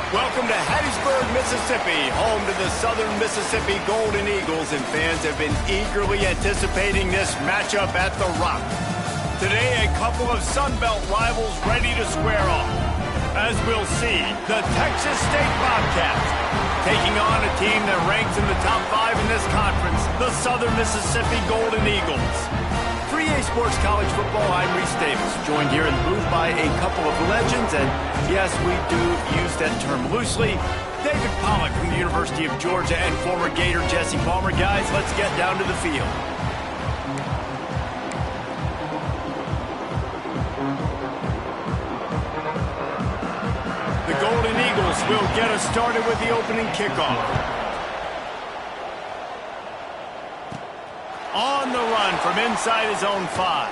Welcome to Hattiesburg, Mississippi, home to the Southern Mississippi Golden Eagles, and fans have been eagerly anticipating this matchup at the Rock. Today, a couple of Sun Belt rivals ready to square off. As we'll see, the Texas State Bobcats taking on a team that ranks in the top 5 in this conference, the Southern Mississippi Golden Eagles. 3A Sports College Football, I'm Reese Davis, joined here in the booth by a couple of legends, and yes, we do use that term loosely. David Pollock from the University of Georgia and former Gator Jesse Palmer. Guys, let's get down to the field. The Golden Eagles will get us started with the opening kickoff. On the run from inside his own 5.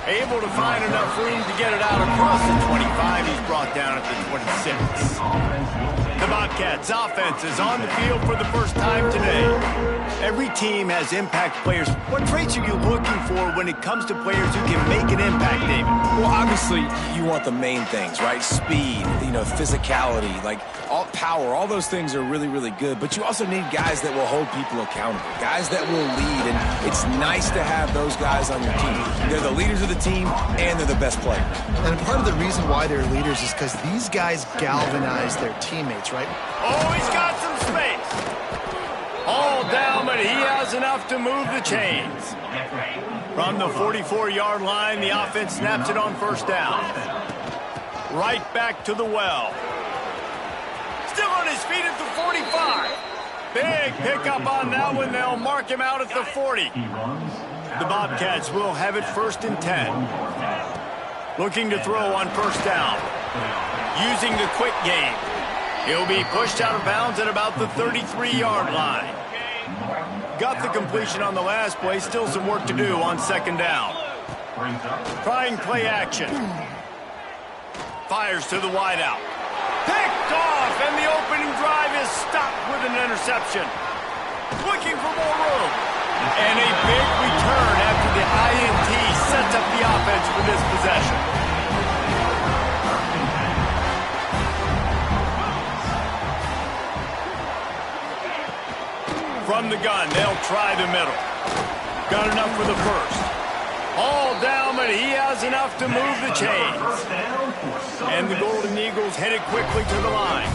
Able to find enough room to get it out across the 25. He's brought down at the 26. The Bobcats offense is on the field for the first time today. Every team has impact players. What traits are you looking for when it comes to players who can make an impact, David? Well, obviously, you want the main things, right? Speed, physicality, all power, all those things are really, really good. But you also need guys that will hold people accountable, guys that will lead. And it's nice to have those guys on your team. They're the leaders of the team, and they're the best players. And part of the reason why they're leaders is because these guys galvanize their teammates, right? Oh, he's got some space. All down, but he has enough to move the chains. From the 44-yard line, the offense snaps it on first down. Right back to the well. Still on his feet at the 45. Big pickup on that one. They'll mark him out at the 40. The Bobcats will have it 1st and 10. Looking to throw on first down. Using the quick game. He'll be pushed out of bounds at about the 33-yard line. Got the completion on the last play. Still some work to do on 2nd down. Trying play action. Fires to the wideout. Picked off, and the opening drive is stopped with an interception. Looking for more room. And a big return after the INT sets up the offense for this possession. From the gun, they'll try the middle. Got enough for the first. All down, but he has enough to move the chains. And the Golden Eagles headed quickly to the line.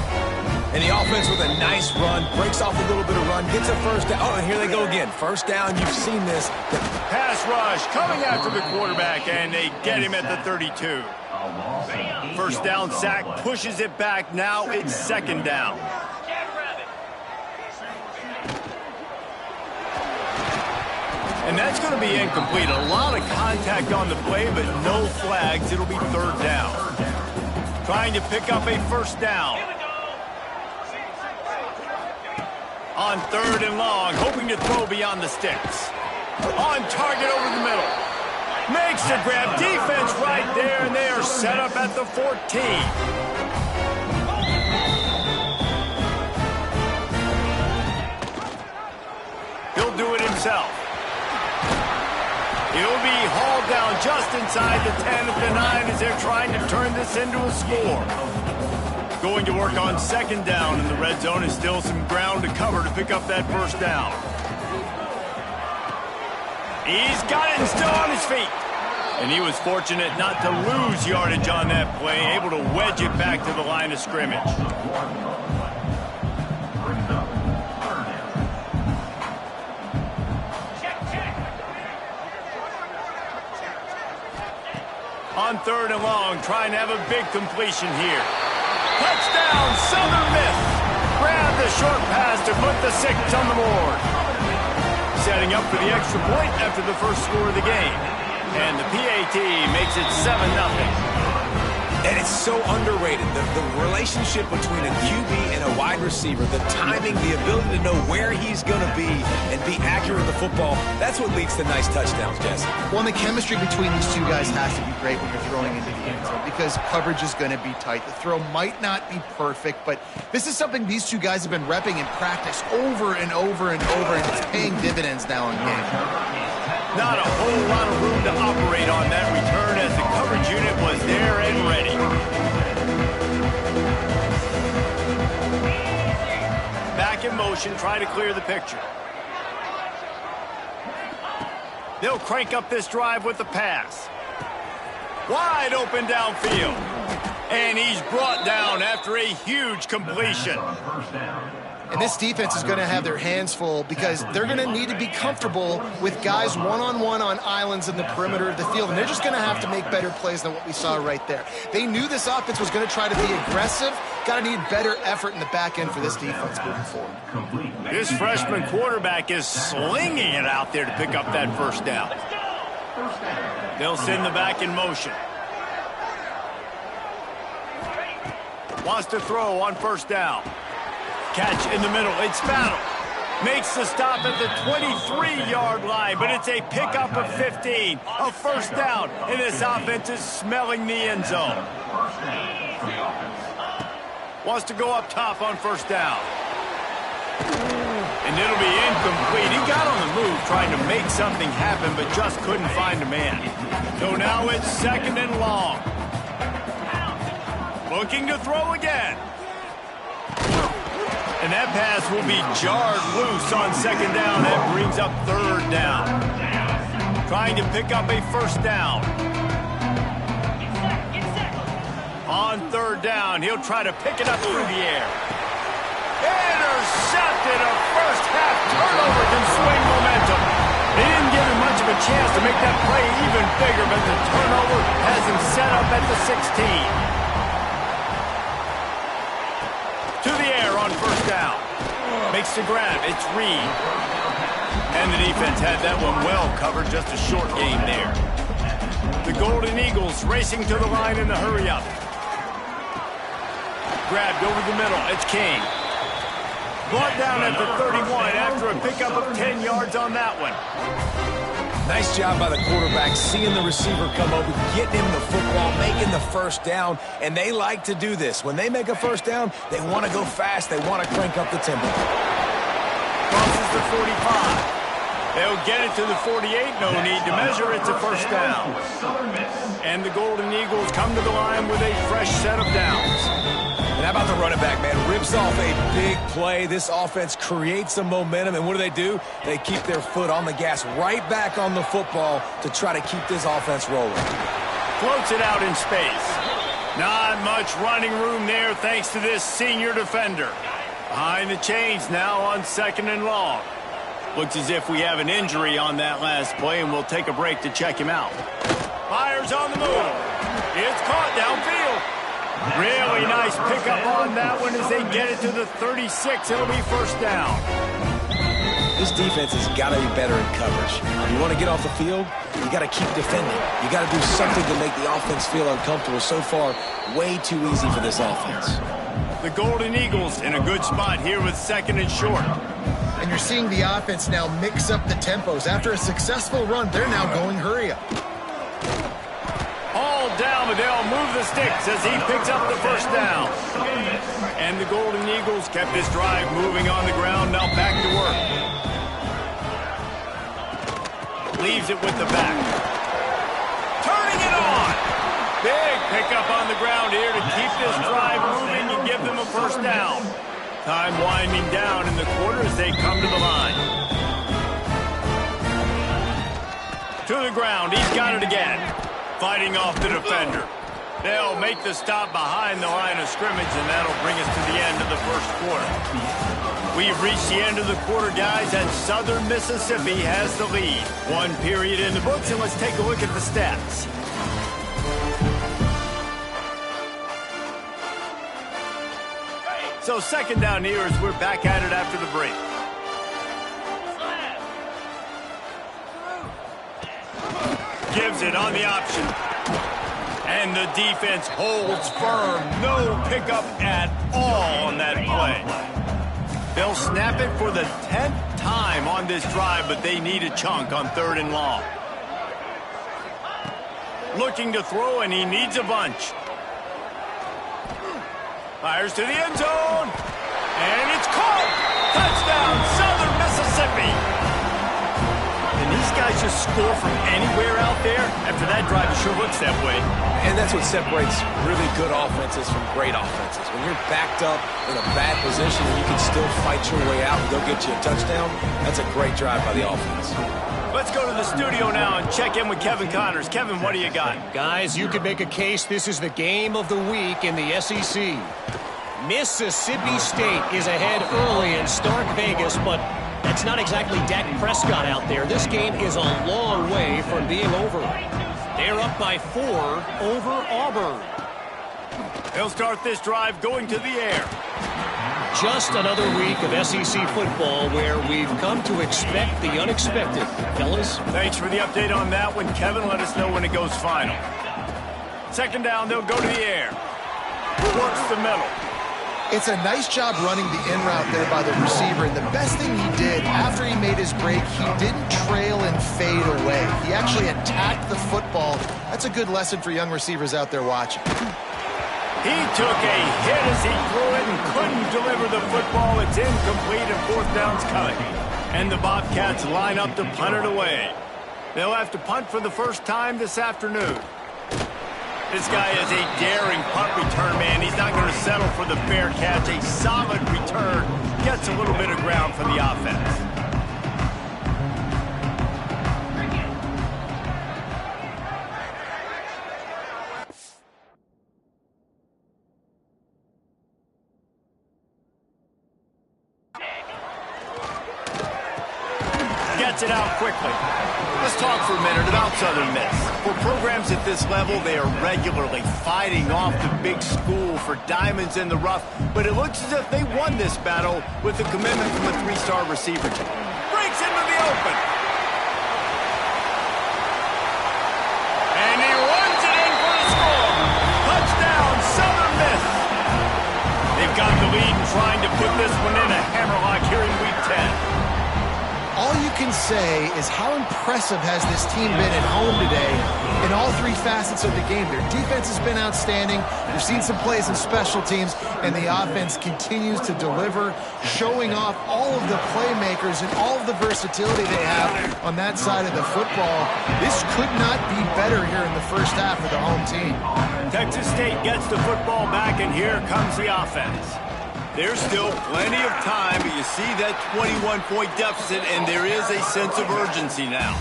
And the offense with a nice run, breaks off a little bit of run, gets a first down. Oh, and here they go again. First down, you've seen this. Pass rush coming after the quarterback, and they get him at the 32. First down sack, pushes it back. Now it's 2nd down. And that's going to be incomplete. A lot of contact on the play, but no flags. It'll be 3rd down. Trying to pick up a first down. On 3rd and long, hoping to throw beyond the sticks. On target over the middle. Makes the grab. Defense right there, and they are set up at the 14. He'll do it himself. He'll be hauled down just inside the 10 of the 9 as they're trying to turn this into a score. Going to work on 2nd down in the red zone is still some ground to cover to pick up that first down. He's got it and still on his feet. And he was fortunate not to lose yardage on that play, able to wedge it back to the line of scrimmage. On 3rd and long, trying to have a big completion here. Touchdown, Southern Miss. Grab the short pass to put the 6 on the board. Setting up for the extra point after the first score of the game. And the PAT makes it 7-0. And it's so underrated, the relationship between a QB and a wide receiver, the timing, the ability to know where he's going to be and be accurate with the football, that's what leads to nice touchdowns, Jesse. Well, and the chemistry between these two guys has to be great when you're throwing into the end zone because coverage is going to be tight. The throw might not be perfect, but this is something these two guys have been repping in practice over and over and over, and it's paying dividends now in game. Not a whole lot of room to operate on that return as the coverage unit was there and ready. motion, try to clear the picture. They'll crank up this drive with the pass. Wide open downfield. And he's brought down after a huge completion. And this defense is going to have their hands full because they're going to need to be comfortable with guys one-on-one on islands in the perimeter of the field. And they're just going to have to make better plays than what we saw right there. They knew this offense was going to try to be aggressive. Got to need better effort in the back end for this defense moving forward. This freshman quarterback is slinging it out there to pick up that first down. They'll send the back in motion. Wants to throw on first down. Catch in the middle. It's Battle. Makes the stop at the 23-yard line, but it's a pickup of 15. A first down, and this offense is smelling the end zone. Wants to go up top on first down. And it'll be incomplete. He got on the move trying to make something happen, but just couldn't find a man. So now it's second and long. Looking to throw again. And that pass will be jarred loose on second down. That brings up third down. Trying to pick up a first down. On third down, he'll try to pick it up through the air. Intercepted. A first half turnover can swing momentum. They didn't give him much of a chance to make that play even bigger, but the turnover has him set up at the 16. To the air on first down. Makes the grab. It's Reed. And the defense had that one well covered. Just a short game there. The Golden Eagles racing to the line in the hurry-up. Grabbed over the middle. It's King. Brought down at the 31 after a pickup of 10 yards on that one. Nice job by the quarterback, seeing the receiver come over, getting him the football, making the first down, and they like to do this. When they make a first down, they want to go fast. They want to crank up the tempo. Crosses the 45. They'll get it to the 48. No need to measure. It's a first down. And the Golden Eagles come to the line with a fresh set of downs. And how about the running back, man? Rips off a big play. This offense creates some momentum, and what do? They keep their foot on the gas right back on the football to try to keep this offense rolling. Floats it out in space. Not much running room there thanks to this senior defender. Behind the chains now on second and long. Looks as if we have an injury on that last play, and we'll take a break to check him out. Fires on the move. It's caught downfield. Really nice pickup on that one as they get it to the 36. It'll be first down. This defense has got to be better in coverage. You want to get off the field, you got to keep defending. You got to do something to make the offense feel uncomfortable. So far, way too easy for this offense. The Golden Eagles in a good spot here with second and short. And you're seeing the offense now mix up the tempos. After a successful run, they're now going hurry up. All down, but they'll move the sticks as he picks up the first down. And the Golden Eagles kept this drive moving on the ground. Now back to work. Leaves it with the back. Turning it on. Big pickup on the ground here to keep this drive moving and give them a first down. Time winding down in the quarter as they come to the line. To the ground. He's got it again. Fighting off the defender. They'll make the stop behind the line of scrimmage, and that'll bring us to the end of the first quarter. We've reached the end of the quarter, guys, and Southern Mississippi has the lead. One period in the books, and let's take a look at the stats. So second down here as we're back at it after the break. Gives it on the option. And the defense holds firm. No pickup at all on that play. They'll snap it for the 10th time on this drive, but they need a chunk on third and long. Looking to throw, and he needs a bunch. Fires to the end zone. And it's caught. Touchdown, Southern Mississippi. And these guys just score from anywhere out there? After that drive, it sure looks that way. And that's what separates really good offenses from great offenses. When you're backed up in a bad position and you can still fight your way out and go get you a touchdown, that's a great drive by the offense. Let's go to the studio now and check in with Kevin Connors. Kevin, what do you got? Guys, you could make a case this is the game of the week in the SEC. Mississippi State is ahead early in Stark Vegas, but that's not exactly Dak Prescott out there. This game is a long way from being over. They're up by 4 over Auburn. They'll start this drive going to the air. Just another week of SEC football where we've come to expect the unexpected, fellas. Thanks for the update on that one, Kevin. Let us know when it goes final. Second down, they'll go to the air. Works the middle. It's a nice job running the in route there by the receiver, and the best thing he did after he made his break, he didn't trail and fade away. He actually attacked the football. That's a good lesson for young receivers out there watching. He took a hit as he threw it and couldn't deliver the football. It's incomplete and fourth down's coming. And the Bobcats line up to punt it away. They'll have to punt for the first time this afternoon. This guy is a daring punt return man. He's not going to settle for the fair catch. A solid return. Gets a little bit of ground for the offense. Gets it out quickly. Let's talk for a minute about Southern Miss. For programs at this level, they are regularly fighting off the big school for diamonds in the rough, but it looks as if they won this battle with the commitment from a 3-star receiver team. Breaks into the open. And he runs it in for the score. Touchdown, Southern Miss. They've got the lead and trying to put this one in a hammerlock here in Week 10. All you can say is how impressive has this team been at home today in all 3 facets of the game. Their defense has been outstanding. We've seen some plays in special teams, and the offense continues to deliver, showing off all of the playmakers and all of the versatility they have on that side of the football. This could not be better here in the first half for the home team. Texas State gets the football back, and here comes the offense. There's still plenty of time, but you see that 21-point deficit, and there is a sense of urgency now.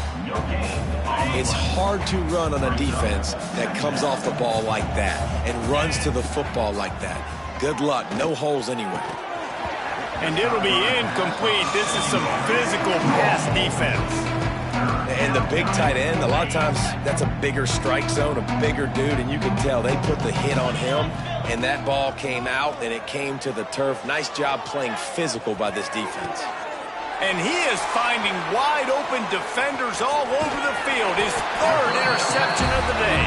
It's hard to run on a defense that comes off the ball like that and runs to the football like that. Good luck. No holes anywhere. And it'll be incomplete. This is some physical pass defense. And the big tight end, a lot of times that's a bigger strike zone, a bigger dude, and you can tell they put the hit on him, and that ball came out, and it came to the turf. Nice job playing physical by this defense. And he is finding wide-open defenders all over the field. His 3rd interception of the day.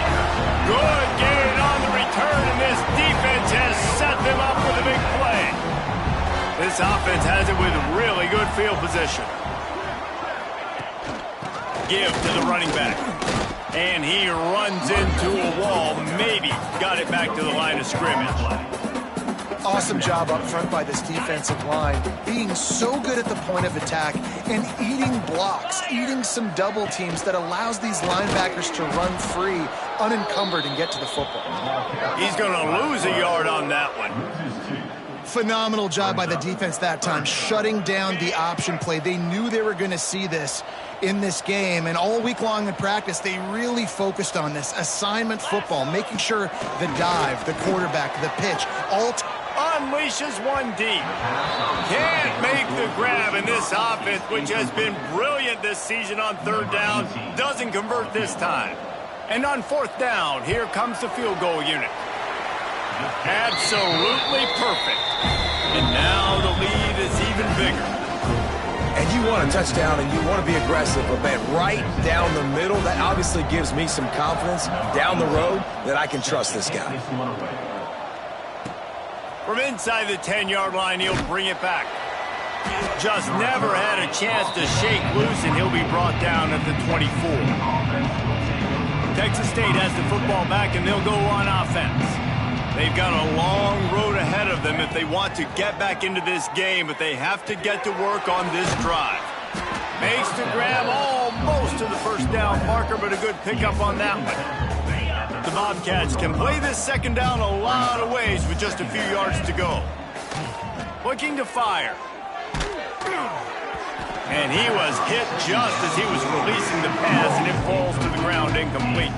Good gain on the return, and this defense has set them up with a big play. This offense has it with really good field position. Give to the running back. And he runs into a wall. Maybe got it back to the line of scrimmage. Awesome job up front by this defensive line, being so good at the point of attack and eating blocks, eating some double teams that allows these linebackers to run free, unencumbered, and get to the football. He's going to lose a yard on that one. Phenomenal job by the defense that time, shutting down the option play. They knew they were going to see this in this game, and all week long in practice, they really focused on this assignment football, making sure the dive, the quarterback, the pitch, all unleashes one deep. Can't make the grab, and this offense, which has been brilliant this season on 3rd down, doesn't convert this time. And on 4th down, here comes the field goal unit. Absolutely perfect. And now the lead is even bigger. And you want a touchdown and you want to be aggressive, but man, right down the middle, that obviously gives me some confidence down the road that I can trust this guy. From inside the 10-yard line, he'll bring it back. Just never had a chance to shake loose, and he'll be brought down at the 24. Texas State has the football back, and they'll go on offense. They've got a long road ahead of them if they want to get back into this game, but they have to get to work on this drive. Makes the grab almost to the first down marker, but a good pickup on that one. The Bobcats can play this second down a lot of ways with just a few yards to go. Looking to fire. And he was hit just as he was releasing the pass, and it falls to the ground incomplete.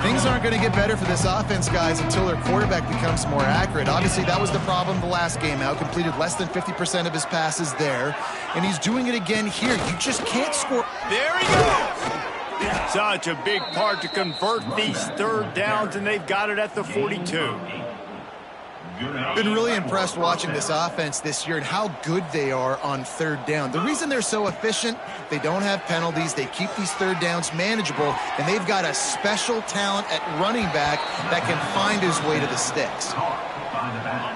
Things aren't going to get better for this offense, guys, until their quarterback becomes more accurate. Obviously, that was the problem the last game out. Completed less than 50% of his passes there. And he's doing it again here. You just can't score. There he goes! Such a big part to convert these third downs, and they've got it at the 42. Been really impressed watching this offense this year and how good they are on third down. The reason they're so efficient, they don't have penalties, they keep these third downs manageable, and they've got a special talent at running back that can find his way to the sticks.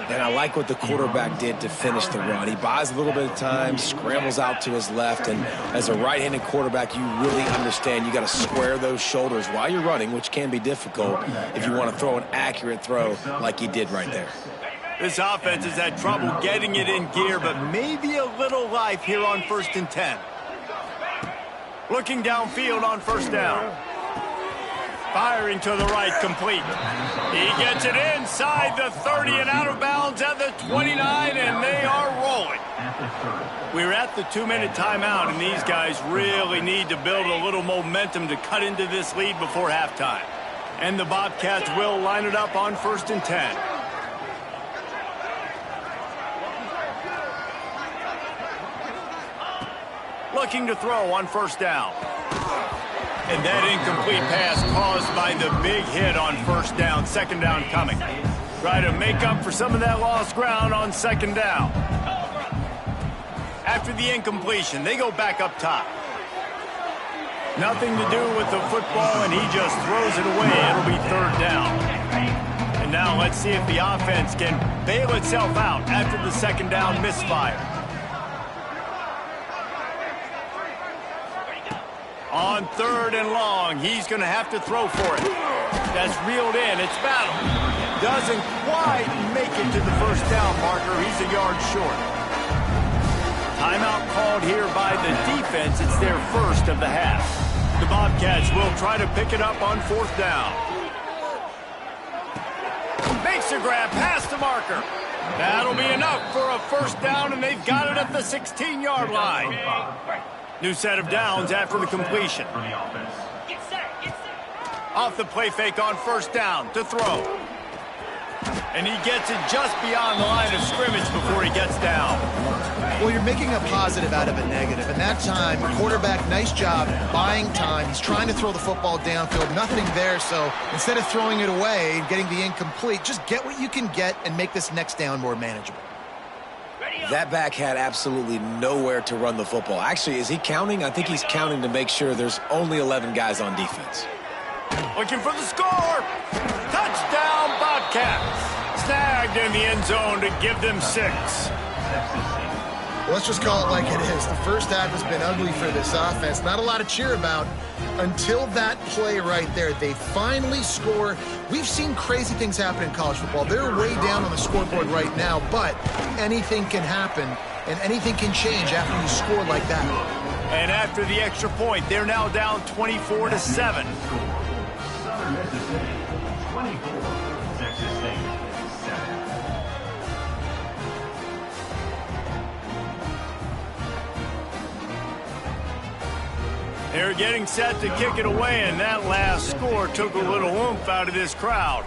And I like what the quarterback did to finish the run. He buys a little bit of time, scrambles out to his left, and as a right-handed quarterback, you really understand you got to square those shoulders while you're running, which can be difficult if you want to throw an accurate throw like he did right there. This offense has had trouble getting it in gear, but maybe a little life here on 1st and 10. Looking downfield on first down. Firing to the right, complete. He gets it inside the 30 and out of bounds at the 29, and they are rolling. We're at the 2-minute timeout, and these guys really need to build a little momentum to cut into this lead before halftime. And the Bobcats will line it up on 1st and 10. Looking to throw on first down. And that incomplete pass caused by the big hit on first down. Second down coming. Try to make up for some of that lost ground on second down. After the incompletion, they go back up top. Nothing to do with the football, and he just throws it away. It'll be third down. And now let's see if the offense can bail itself out after the second down misfire. On third and long, he's going to have to throw for it. That's reeled in. It's battle. Doesn't quite make it to the first down marker. He's a yard short. Timeout called here by the defense. It's their first of the half. The Bobcats will try to pick it up on fourth down. Makes a grab past the marker. That'll be enough for a first down, and they've got it at the 16-yard line. New set of downs after the completion. Off the play fake on first down to throw. And he gets it just beyond the line of scrimmage before he gets down. Well, you're making a positive out of a negative. And that time, quarterback, nice job buying time. He's trying to throw the football downfield. Nothing there, so instead of throwing it away and getting the incomplete, just get what you can get and make this next down more manageable. That back had absolutely nowhere to run the football. Actually, is he counting? I think he's counting to make sure there's only 11 guys on defense. Looking for the score. Touchdown, Bobcats. Snagged in the end zone to give them 6. Let's just call it like it is. The first half has been ugly for this offense. Not a lot to cheer about until that play right there. They finally score. We've seen crazy things happen in college football. They're way down on the scoreboard right now, but anything can happen, and anything can change after you score like that. And after the extra point, they're now down 24-7. They're getting set to kick it away, and that last score took a little oomph out of this crowd.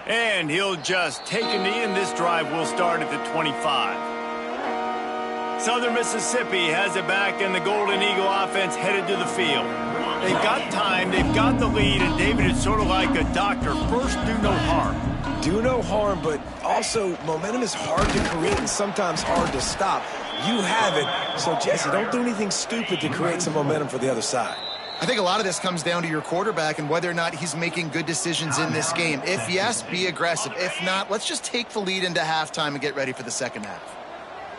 And he'll just take a knee, and this drive will start at the 25. Southern Mississippi has it back, and the Golden Eagle offense headed to the field. They've got time, they've got the lead, and David, it's sort of like a doctor. First, do no harm. Do no harm, but also momentum is hard to create and sometimes hard to stop. You have it, so Jesse, don't do anything stupid to create some momentum for the other side. I think a lot of this comes down to your quarterback and whether or not he's making good decisions in this game. If yes, be aggressive. If not, let's just take the lead into halftime and get ready for the second half.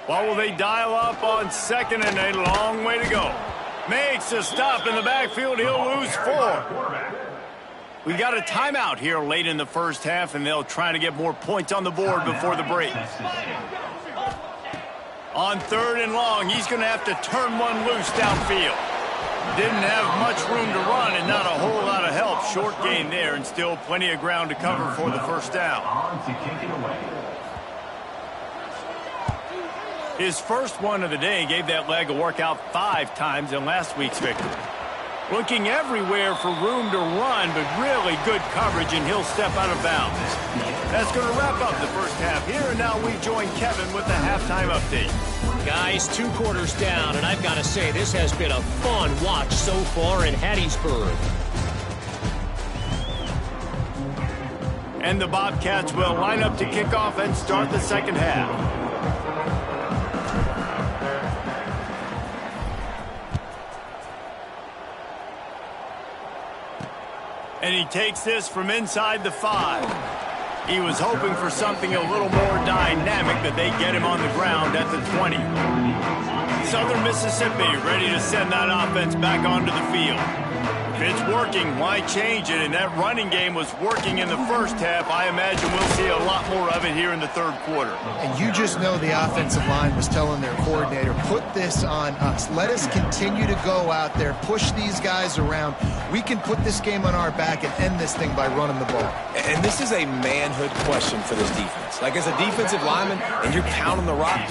What will they dial up on second, and a long way to go? Makes a stop in the backfield. He'll lose 4. We've got a timeout here late in the first half, and they'll try to get more points on the board before the break. On 3rd and long, he's going to have to turn one loose downfield. Didn't have much room to run and not a whole lot of help. Short gain there and still plenty of ground to cover for the first down. His first one of the day gave that leg a workout 5 times in last week's victory. Looking everywhere for room to run, but really good coverage, and he'll step out of bounds. That's going to wrap up the first half here, and now we join Kevin with the halftime update. Guys, 2 quarters down, and I've got to say, this has been a fun watch so far in Hattiesburg. And the Bobcats will line up to kick off and start the second half. And he takes this from inside the 5. He was hoping for something a little more dynamic, but they get him on the ground at the 20. Southern Mississippi ready to send that offense back onto the field. If it's working, why change it? And that running game was working in the first half. I imagine we'll see a lot more of it here in the 3rd quarter. And you just know the offensive line was telling their coordinator, put this on us. Let us continue to go out there, push these guys around. We can put this game on our back and end this thing by running the ball. And this is a manhood question for this defense. Like, as a defensive lineman, and you're pounding the rock,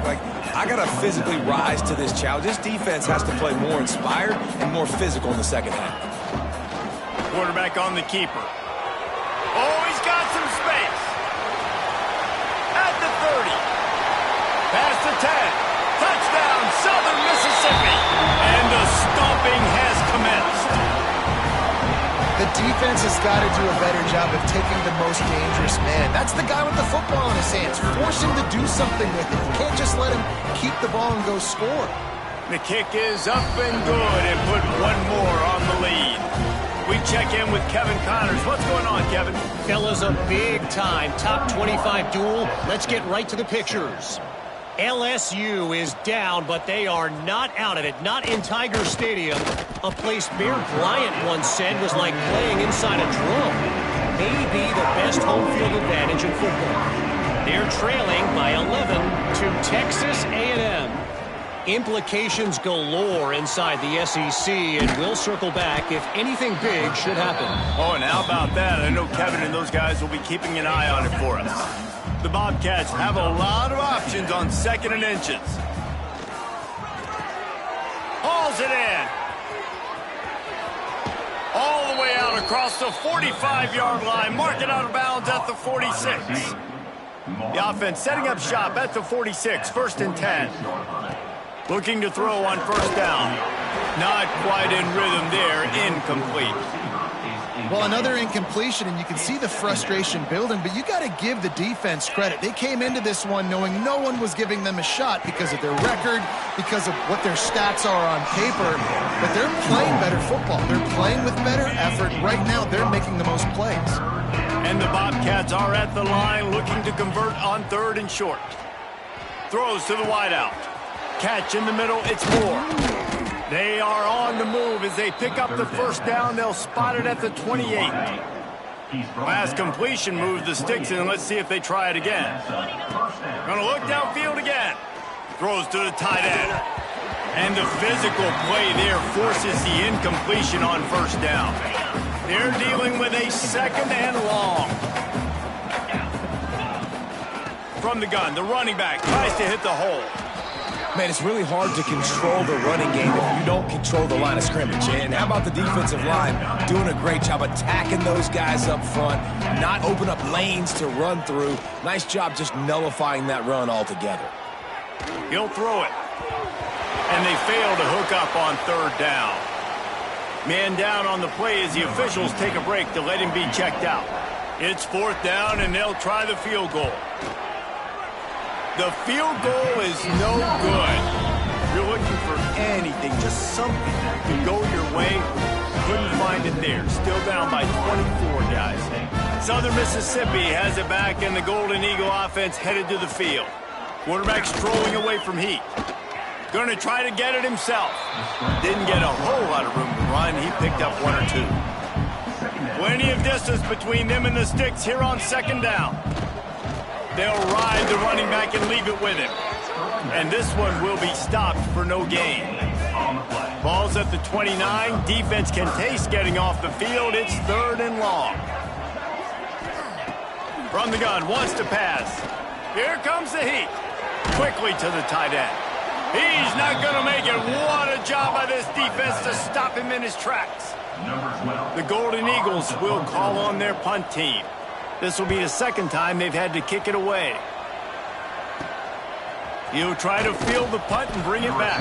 like, I got to physically rise to this challenge. This defense has to play more inspired and more physical in the second half. Quarterback on the keeper. Oh, he's got some space. At the 30. Past the 10. Touchdown, Southern Mississippi. And the stomping has commenced. The defense has got to do a better job of taking the most dangerous man. That's the guy with the football in his hands. Force him to do something with it. You can't just let him keep the ball and go score. The kick is up and good, and put one more on the lead. We check in with Kevin Connors. What's going on, Kevin? Fellas, a big-time top 25 duel. Let's get right to the pictures. LSU is down, but they are not out of it. Not in Tiger Stadium, a place Bear Bryant once said was like playing inside a drum. Maybe the best home field advantage in football. They're trailing by 11 to Texas A&M. Implications galore inside the SEC, and we'll circle back if anything big should happen. Oh, and how about that? I know Kevin and those guys will be keeping an eye on it for us. The Bobcats have a lot of options on 2nd and inches. Hauls it in. All the way out across the 45-yard line. Mark it out of bounds at the 46. The offense setting up shop at the 46. 1st and 10. Looking to throw on 1st down. Not quite in rhythm there. Incomplete. Well, another incompletion, and you can see the frustration building, but you got to give the defense credit. They came into this one knowing no one was giving them a shot because of their record, because of what their stats are on paper, but they're playing better football. They're playing with better effort. Right now, they're making the most plays. And the Bobcats are at the line looking to convert on 3rd and short. Throws to the wideout. Catch in the middle, it's Moore. They are on the move as they pick up the 1st down. They'll spot it at the 28. Last completion moves the sticks in. Let's see if they try it again. Gonna look downfield again. Throws to the tight end. And the physical play there forces the incompletion on 1st down. They're dealing with a 2nd and long. From the gun, the running back tries to hit the hole. Man, it's really hard to control the running game if you don't control the line of scrimmage. And how about the defensive line doing a great job attacking those guys up front, not open up lanes to run through. Nice job just nullifying that run altogether. He'll throw it. And they fail to hook up on 3rd down. Man down on the play as the officials take a break to let him be checked out. It's 4th down, and they'll try the field goal. The field goal is no good. You're looking for anything, just something to go your way. Couldn't find it there. Still down by 24, guys. Southern Mississippi has it back, and the Golden Eagle offense headed to the field. Quarterback strolling away from heat. Going to try to get it himself. Didn't get a whole lot of room to run. He picked up 1 or 2. Plenty of distance between them and the sticks here on 2nd down. They'll ride the running back and leave it with him. And this one will be stopped for no gain. Ball's at the 29. Defense can taste getting off the field. It's 3rd and long. From the gun, wants to pass. Here comes the heat. Quickly to the tight end. He's not going to make it. What a job by this defense to stop him in his tracks. The Golden Eagles will call on their punt team. This will be the second time they've had to kick it away. He'll try to field the punt and bring it back.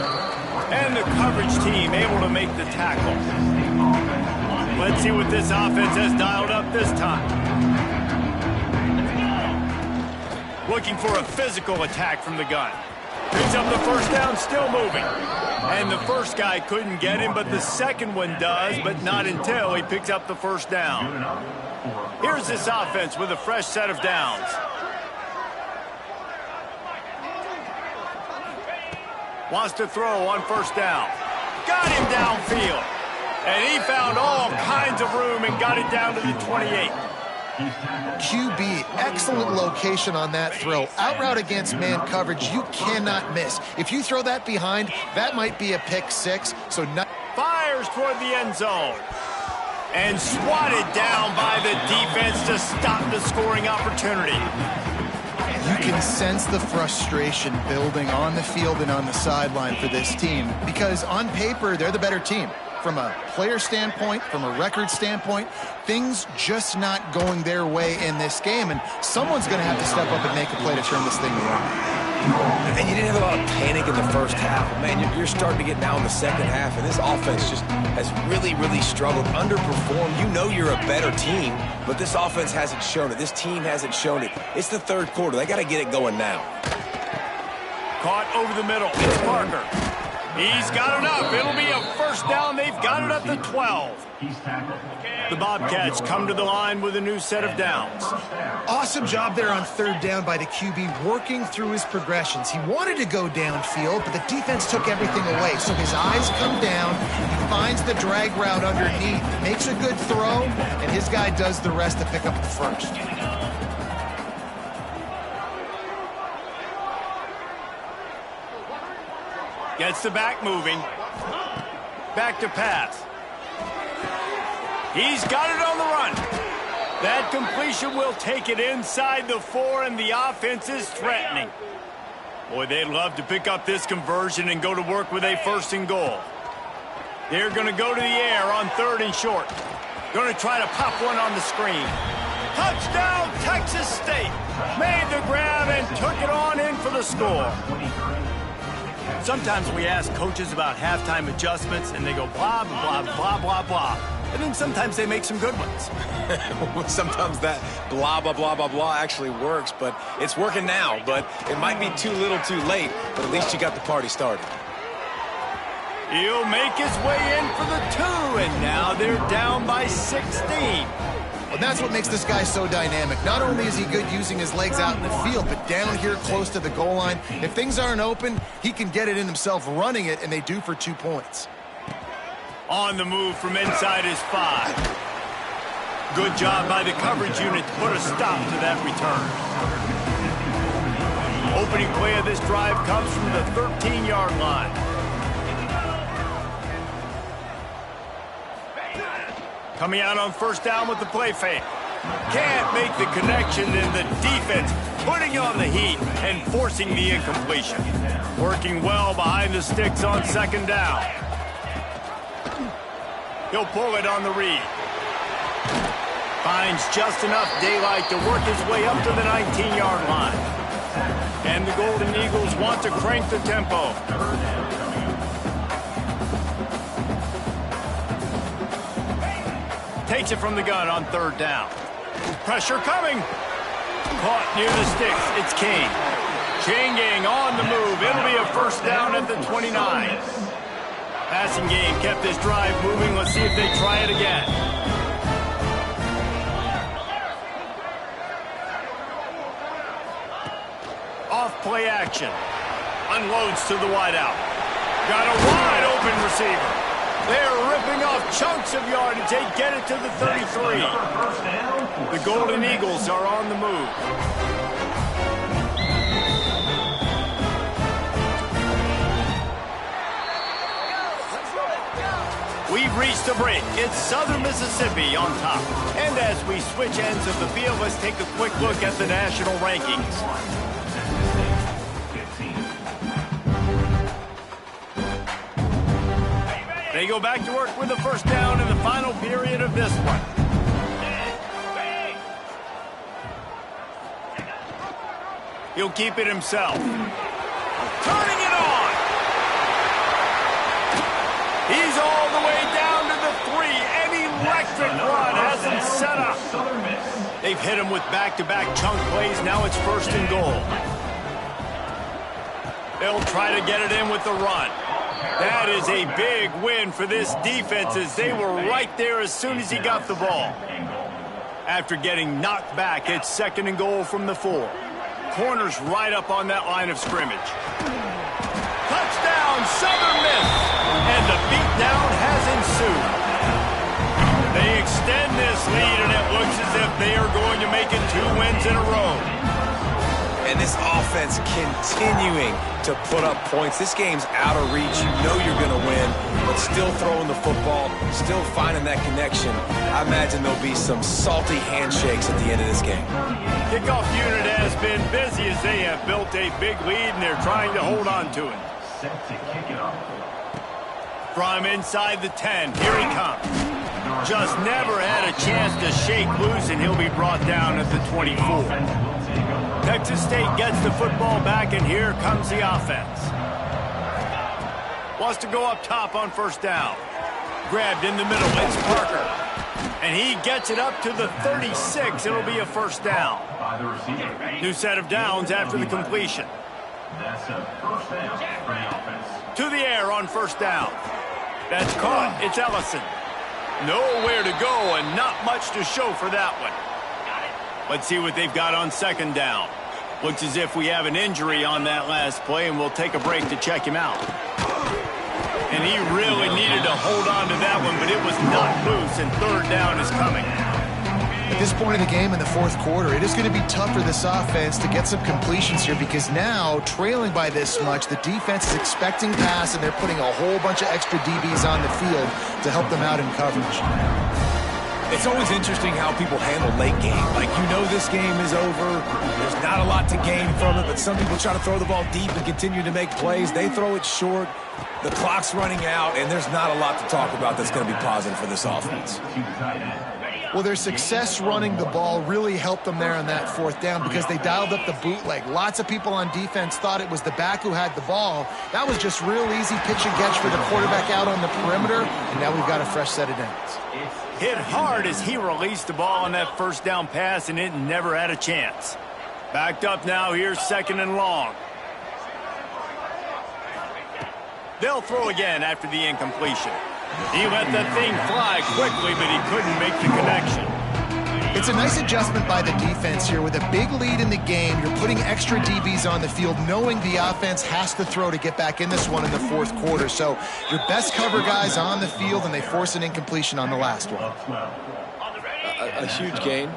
And the coverage team able to make the tackle. Let's see what this offense has dialed up this time. Looking for a physical attack from the gun. Picks up the first down, still moving. And the first guy couldn't get him, but the second one does, but not until he picks up the first down. Here's this offense with a fresh set of downs. Wants to throw on first down. Got him downfield. And he found all kinds of room and got it down to the 28. QB, excellent location on that throw. Out route against man coverage, you cannot miss. If you throw that behind, that might be a pick six. So fires toward the end zone. And swatted down by the defense to stop the scoring opportunity. You can sense the frustration building on the field and on the sideline for this team because on paper, they're the better team. From a player standpoint, from a record standpoint, things just not going their way in this game, and someone's going to have to step up and make a play to turn this thing around. And you didn't have a lot of panic in the first half. Man, you're starting to get now in the second half, and this offense just has really, really struggled, underperformed. You know you're a better team, but this offense hasn't shown it. This team hasn't shown it. It's the third quarter. They got to get it going now. Caught over the middle. It's Parker. He's got enough. It'll be a first down. They've got it at the 12. The Bobcats come to the line with a new set of downs. Awesome job there on third down by the QB, working through his progressions. He wanted to go downfield, but the defense took everything away. So his eyes come down. He finds the drag route underneath, makes a good throw, and his guy does the rest to pick up the first. Gets the back moving. Back to pass. He's got it on the run. That completion will take it inside the 4, and the offense is threatening. Boy, they'd love to pick up this conversion and go to work with a 1st and goal. They're going to go to the air on 3rd and short. Going to try to pop one on the screen. Touchdown, Texas State. Made the grab and took it on in for the score. Sometimes we ask coaches about halftime adjustments, and they go blah, blah, blah, blah, blah. And then sometimes they make some good ones. Sometimes that blah, blah, blah, blah, blah actually works, but it's working now. But it might be too little too late, but at least you got the party started. He'll make his way in for the 2, and now they're down by 16. And that's what makes this guy so dynamic. Not only is he good using his legs out in the field, but down here close to the goal line, if things aren't open, he can get it in himself running it, and they do for 2 points. On the move from inside his 5. Good job by the coverage unit to put a stop to that return. Opening play of this drive comes from the 13-yard line. Coming out on first down with the play fake. Can't make the connection, and the defense putting on the heat and forcing the incompletion. Working well behind the sticks on 2nd down. He'll pull it on the read. Finds just enough daylight to work his way up to the 19-yard line. And the Golden Eagles want to crank the tempo. Takes it from the gun on 3rd down. Pressure coming. Caught near the sticks. It's King. Chain gang on the move. It'll be a first down at the 29. Passing game kept this drive moving. Let's see if they try it again. Off play action. Unloads to the wideout. Got a wide open receiver. They're ripping off chunks of yardage. They get it to the 33. The Golden Eagles are on the move. reached the break. It's Southern Mississippi on top. And as we switch ends of the field, let's take a quick look at the national rankings. They go back to work with the first down in the final period of this one. He'll keep it himself. Turning it on. He's all the way down to the 3. An electric run has him set up. They've hit him with back-to-back chunk plays. Now it's 1st and goal. They'll try to get it in with the run. That is a big win for this defense as they were right there as soon as he got the ball. After getting knocked back, it's 2nd and goal from the 4. Corners right up on that line of scrimmage. Touchdown, Southern Miss. And the beatdown has ensued. They extend this lead, and it looks as if they are going to make it 2 wins in a row. And this offense continuing to put up points. This game's out of reach. You know you're going to win, but still throwing the football, still finding that connection. I imagine there'll be some salty handshakes at the end of this game. Kickoff unit has been busy as they have built a big lead, and they're trying to hold on to it. From inside the 10, here he comes. Just never had a chance to shake loose, and he'll be brought down at the 24. Texas State gets the football back, and here comes the offense. Wants to go up top on 1st down. Grabbed in the middle, it's Parker. And he gets it up to the 36. It'll be a 1st down. New set of downs after the completion. To the air on 1st down. That's caught. It's Ellison. Nowhere to go and not much to show for that one. Let's see what they've got on 2nd down. Looks as if we have an injury on that last play, and we'll take a break to check him out. And he really needed to hold on to that one, but it was not loose, and 3rd down is coming. At this point in the game in the 4th quarter, it is going to be tough for this offense to get some completions here because now, trailing by this much, the defense is expecting pass, and they're putting a whole bunch of extra DBs on the field to help them out in coverage. It's always interesting how people handle late game. Like, you know this game is over. There's not a lot to gain from it, but some people try to throw the ball deep and continue to make plays. They throw it short. The clock's running out, and there's not a lot to talk about that's going to be positive for this offense. Well, their success running the ball really helped them there on that 4th down because they dialed up the bootleg. Lots of people on defense thought it was the back who had the ball. That was just real easy pitch and catch for the quarterback out on the perimeter, and now we've got a fresh set of downs. Hit hard as he released the ball on that 1st down pass, and it never had a chance. Backed up now, here's 2nd and long. They'll throw again after the incompletion. He let that thing fly quickly, but he couldn't make the connection. It's a nice adjustment by the defense here. With a big lead in the game, you're putting extra DBs on the field, knowing the offense has to throw to get back in this one in the 4th quarter. So your best cover guys on the field, and they force an incompletion on the last one. A huge gain.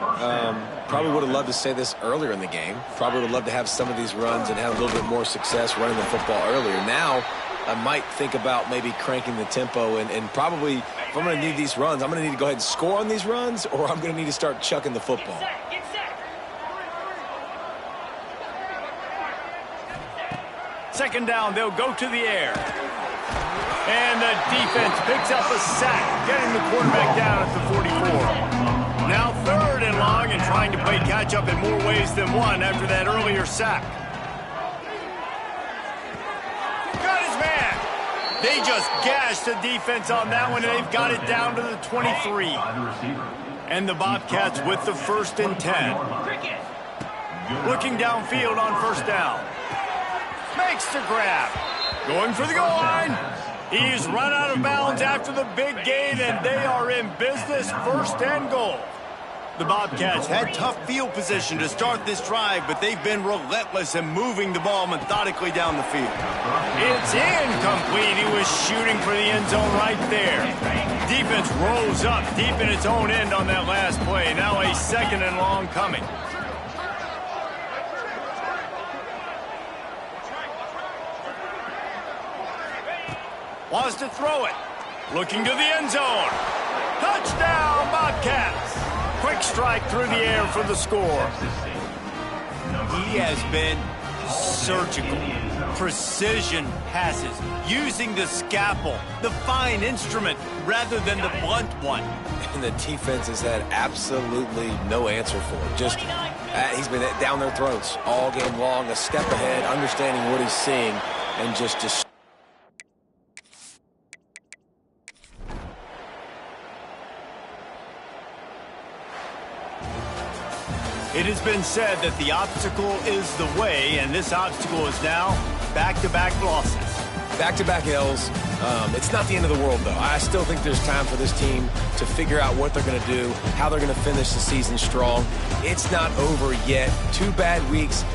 Probably would have loved to say this earlier in the game. Probably would have loved to have some of these runs and have a little bit more success running the football earlier. Now, I might think about maybe cranking the tempo and probably, if I'm going to need these runs, I'm going to need to go ahead and score on these runs, or I'm going to need to start chucking the football. Second down, they'll go to the air. And the defense picks up a sack, getting the quarterback down at the 44. Now 3rd and long, and trying to play catch-up in more ways than one after that earlier sack. They just gashed the defense on that one, and they've got it down to the 23. And the Bobcats with the 1st and 10. Looking downfield on 1st down. Makes the grab. Going for the goal line. He's run out of bounds after the big gain, and they are in business, 1st and goal. The Bobcats had tough field position to start this drive, but they've been relentless in moving the ball methodically down the field. It's incomplete. He was shooting for the end zone right there. Defense rose up deep in its own end on that last play. Now a 2nd and long coming. Wants to throw it. Looking to the end zone. Touchdown, Bobcats. Quick strike through the air for the score. He has been surgical. Precision passes, using the scalpel, the fine instrument, rather than the blunt one. And the defense has had absolutely no answer for it. Just, he's been down their throats all game long, a step ahead, understanding what he's seeing, and just It has been said that the obstacle is the way, and this obstacle is now back-to-back losses. Back-to-back L's. It's not the end of the world, though. I still think there's time for this team to figure out what they're going to do, how they're going to finish the season strong. It's not over yet. 2 bad weeks.